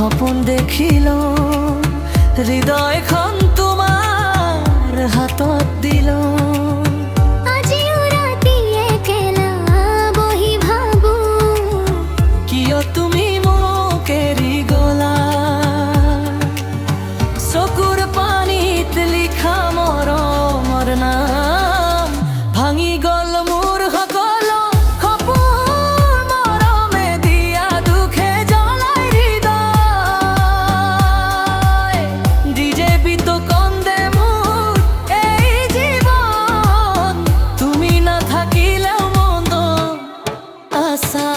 সপন দেখিল হৃদয়খন তোমাৰ হাতত দিল। আজিও ৰাতিয়ে কেলা বহি ভাবো কিয় তুমি মোক এৰি গলা। চকুৰ পানীত লিখা মৰমৰ নাম ভাঙি গল মোৰ সকলো সপোন। মৰমে দিয়া দুখে জ্বলাই হৃদয় দিজেবিত কন্দে মোৰ এই জীবন। তুমি না থাকিলেও মন্দ আশা।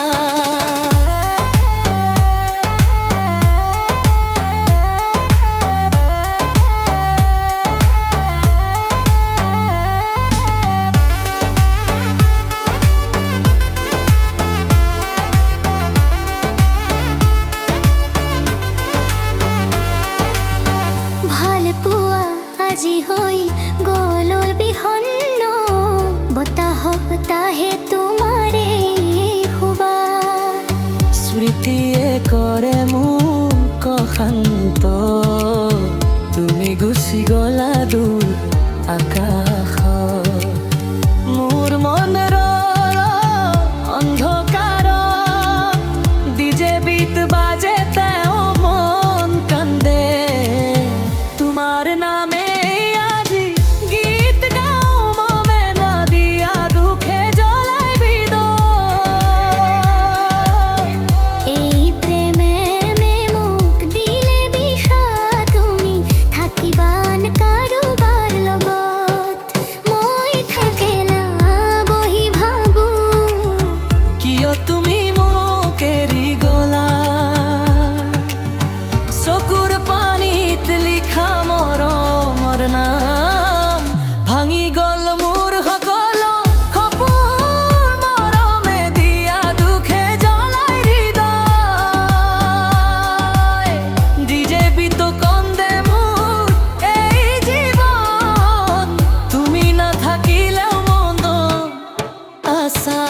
ভালপোৱা আজি হৈ গ'লৰ বিহন্ন বতাহ বতাহে তোমাৰে সুবাস। স্মৃতিয়ে কৰে মোক অশান্ত তুমি গুচি গলা দূৰ আকাশত। মোৰ মনৰ অন্ধকাৰত ডিজেবিত বাজে তেওঁ মন কান্দে। তোমাৰ নামে আজি গীত গাওঁ মমে না দিয়া দুখে জ্বলাই হৃদয়। এই প্ৰেমে মোক দিলে বিষাদ তুমি থাকিবান কাৰোবাৰ লগত। মই থাকিলা বহি ভাবো কিয় তুমি মোক এৰি গলা। চকুৰ পানীত লিখা মৰমৰ নাম ভাঙি গল মোৰ সকলো সপোন। মৰমে দিয়া দুখে জ্বলাই হৃদয় দিজেবিত কন্দে মোৰ এই জীবন। তুমি না থাকিলেও মন্দ আশা।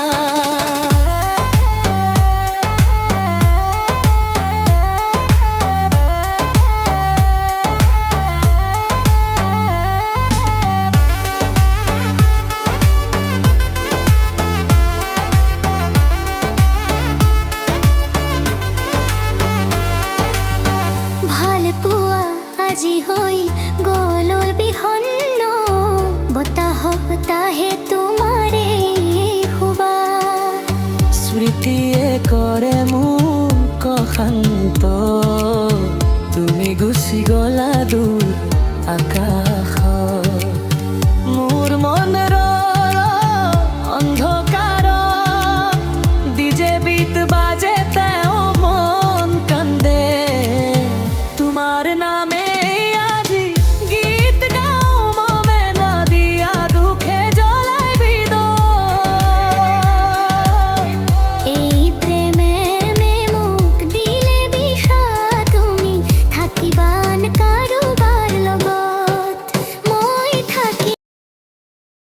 ভালপোৱা আজি হৈ গ'লৰ বিহন্ন বতাহ বতাহে তোমাৰে সুবাস। স্মৃতিয়ে কৰে মোক অশান্ত তুমি গুচি গলা দূৰ আকাশত। মোৰ মনৰ অন্ধকাৰত ডিজেবিত বাজে